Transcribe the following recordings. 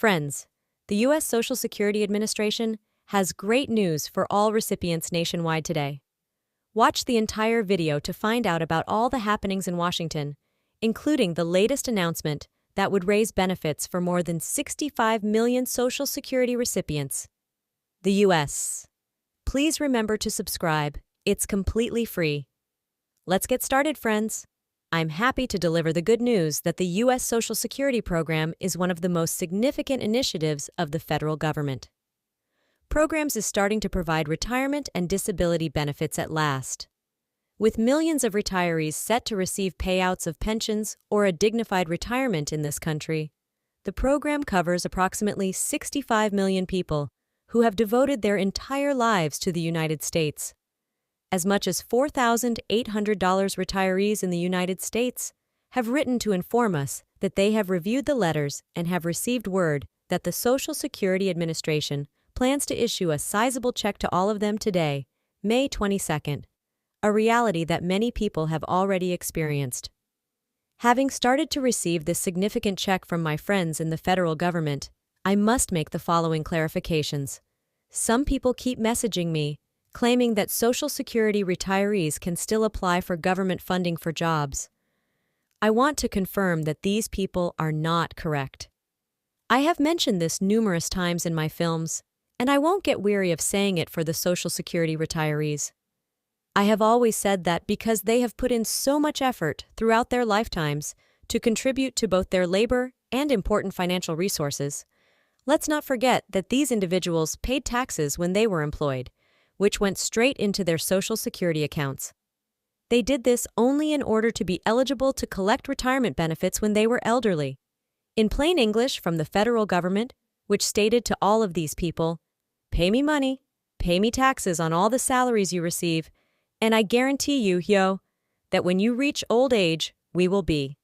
Friends, the U.S. Social Security Administration has great news for all recipients nationwide today. Watch the entire video to find out about all the happenings in Washington, including the latest announcement that would raise benefits for more than 65 million Social Security recipients. The U.S. Please remember to subscribe. It's completely free. Let's get started, friends. I'm happy to deliver the good news that the U.S. Social Security program is one of the most significant initiatives of the federal government. Programs is starting to provide retirement and disability benefits at last. With millions of retirees set to receive payouts of pensions or a dignified retirement in this country, the program covers approximately 65 million people who have devoted their entire lives to the United States. As much as $4,800 retirees in the United States have written to inform us that they have reviewed the letters and have received word that the Social Security Administration plans to issue a sizable check to all of them today, May 22nd, a reality that many people have already experienced. Having started to receive this significant check from my friends in the federal government, I must make the following clarifications. Some people keep messaging me, claiming that Social Security retirees can still apply for government funding for jobs. I want to confirm that these people are not correct. I have mentioned this numerous times in my films, and I won't get weary of saying it for the Social Security retirees. I have always said that because they have put in so much effort throughout their lifetimes to contribute to both their labor and important financial resources, let's not forget that these individuals paid taxes when they were employed, which went straight into their Social Security accounts. They did this only in order to be eligible to collect retirement benefits when they were elderly. In plain English from the federal government, which stated to all of these people, "Pay me money, pay me taxes on all the salaries you receive, and I guarantee you, that when you reach old age, we will be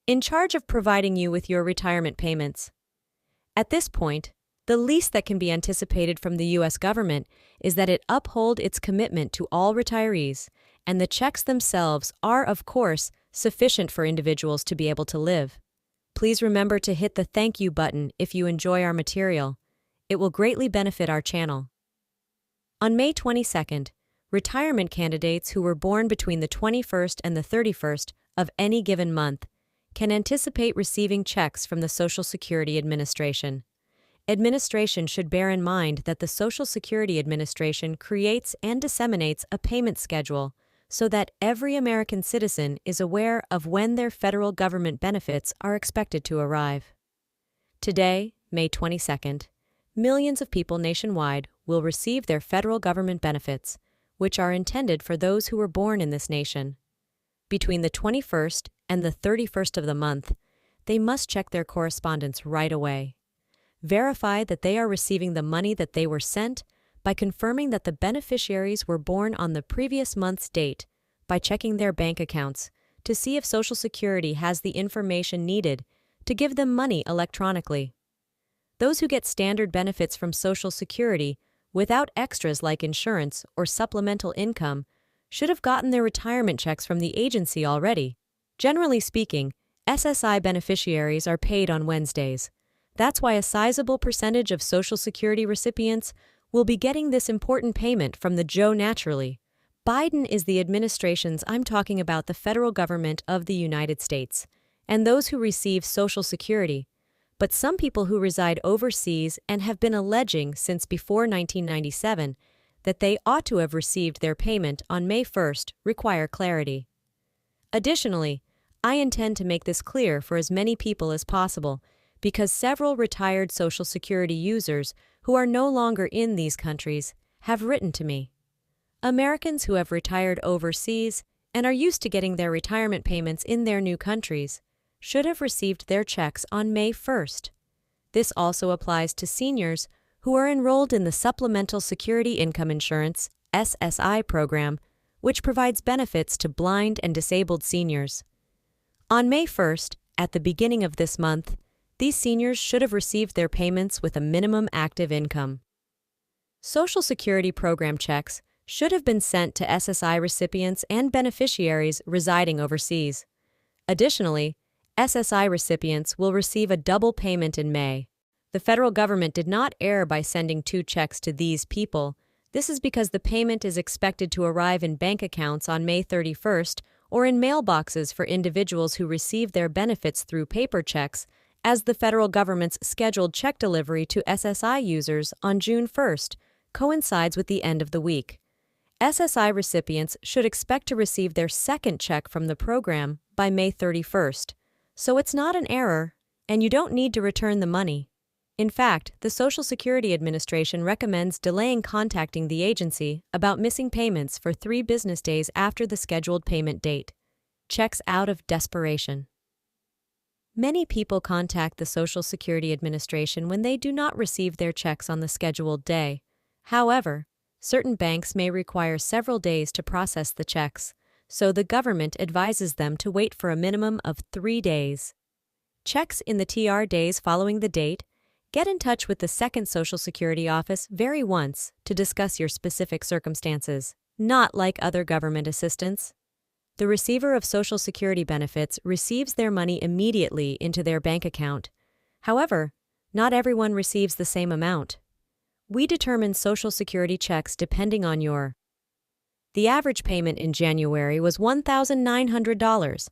in charge of providing you with your retirement payments." At this point, the least that can be anticipated from the U.S. government is that it uphold its commitment to all retirees, and the checks themselves are, of course, sufficient for individuals to be able to live. Please remember to hit the thank you button if you enjoy our material. It will greatly benefit our channel. On May 22nd, retirement candidates who were born between the 21st and the 31st of any given month can anticipate receiving checks from the Social Security Administration. Administration should bear in mind that the Social Security Administration creates and disseminates a payment schedule so that every American citizen is aware of when their federal government benefits are expected to arrive. Today, May 22nd, millions of people nationwide will receive their federal government benefits, which are intended for those who were born in this nation. Between the 21st and the 31st of the month, they must check their correspondence right away. Verify that they are receiving the money that they were sent by confirming that the beneficiaries were born on the previous month's date by checking their bank accounts to see if Social Security has the information needed to give them money electronically. Those who get standard benefits from Social Security without extras like insurance or supplemental income should have gotten their retirement checks from the agency already. Generally speaking, SSI beneficiaries are paid on Wednesdays. That's why a sizable percentage of Social Security recipients will be getting this important payment from the Joe naturally. Biden is the administration's I'm talking about the federal government of the United States, and those who receive Social Security. But some people who reside overseas and have been alleging since before 1997 that they ought to have received their payment on May 1st require clarity. Additionally, I intend to make this clear for as many people as possible because several retired Social Security users who are no longer in these countries have written to me. Americans who have retired overseas and are used to getting their retirement payments in their new countries should have received their checks on May 1st. This also applies to seniors who are enrolled in the Supplemental Security Income Insurance (SSI) program, which provides benefits to blind and disabled seniors. On May 1st, at the beginning of this month, these seniors should have received their payments with a minimum active income. Social Security program checks should have been sent to SSI recipients and beneficiaries residing overseas. Additionally, SSI recipients will receive a double payment in May. The federal government did not err by sending 2 checks to these people. This is because the payment is expected to arrive in bank accounts on May 31st or in mailboxes for individuals who receive their benefits through paper checks, as the federal government's scheduled check delivery to SSI users on June 1st coincides with the end of the week. SSI recipients should expect to receive their second check from the program by May 31st, so it's not an error, and you don't need to return the money. In fact, the Social Security Administration recommends delaying contacting the agency about missing payments for 3 business days after the scheduled payment date. Checks out of desperation. Many people contact the Social Security Administration when they do not receive their checks on the scheduled day. However, certain banks may require several days to process the checks, so the government advises them to wait for a minimum of 3 days. Checks in the TR days following the date. Get in touch with the second Social Security office very once to discuss your specific circumstances, not like other government assistance. The receiver of Social Security benefits receives their money immediately into their bank account. However, not everyone receives the same amount. We determine Social Security checks depending on your. The average payment in January was $1,900,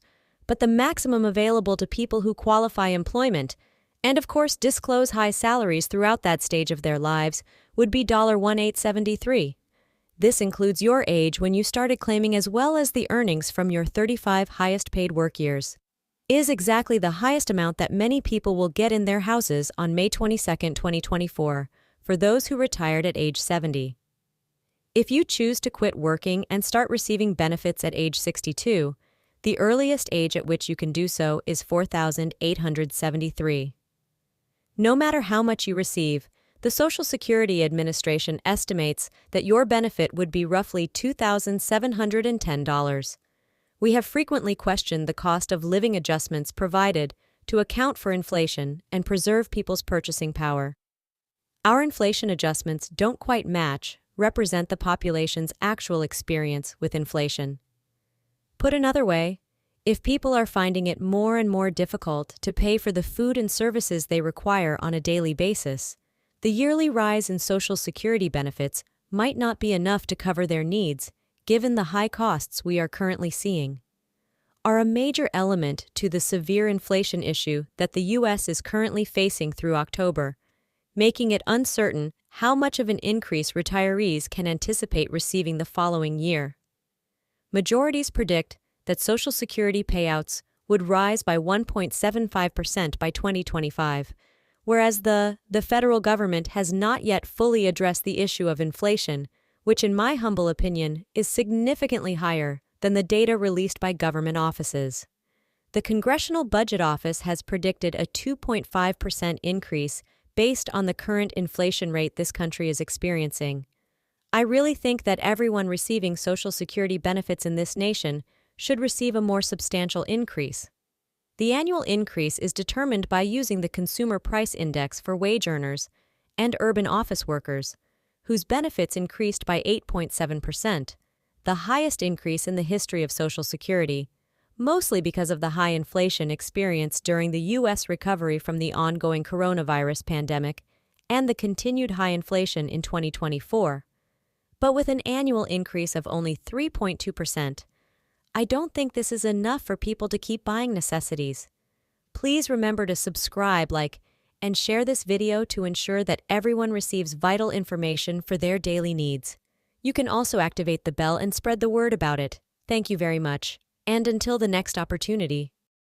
but the maximum available to people who qualify employment and of course disclose high salaries throughout that stage of their lives would be $1,873. This includes your age when you started claiming as well as the earnings from your 35 highest paid work years. Is exactly the highest amount that many people will get in their houses on May 22, 2024, for those who retired at age 70. If you choose to quit working and start receiving benefits at age 62, the earliest age at which you can do so is 4,873. No matter how much you receive, the Social Security Administration estimates that your benefit would be roughly $2,710. We have frequently questioned the cost of living adjustments provided to account for inflation and preserve people's purchasing power. Our inflation adjustments don't quite represent the population's actual experience with inflation. Put another way, if people are finding it more and more difficult to pay for the food and services they require on a daily basis, the yearly rise in Social Security benefits might not be enough to cover their needs, given the high costs we are currently seeing. Are a major element to the severe inflation issue that the U.S. is currently facing through October, making it uncertain how much of an increase retirees can anticipate receiving the following year. Majorities predict that Social Security payouts would rise by 1.75% by 2025, whereas the federal government has not yet fully addressed the issue of inflation, which in my humble opinion is significantly higher than the data released by government offices. The Congressional Budget Office has predicted a 2.5% increase based on the current inflation rate this country is experiencing. I really think that everyone receiving Social Security benefits in this nation should receive a more substantial increase. The annual increase is determined by using the Consumer Price Index for wage earners and urban office workers, whose benefits increased by 8.7%, the highest increase in the history of Social Security, mostly because of the high inflation experienced during the U.S. recovery from the ongoing coronavirus pandemic and the continued high inflation in 2024. But with an annual increase of only 3.2%, I don't think this is enough for people to keep buying necessities. Please remember to subscribe, like, and share this video to ensure that everyone receives vital information for their daily needs. You can also activate the bell and spread the word about it. Thank you very much. And until the next opportunity.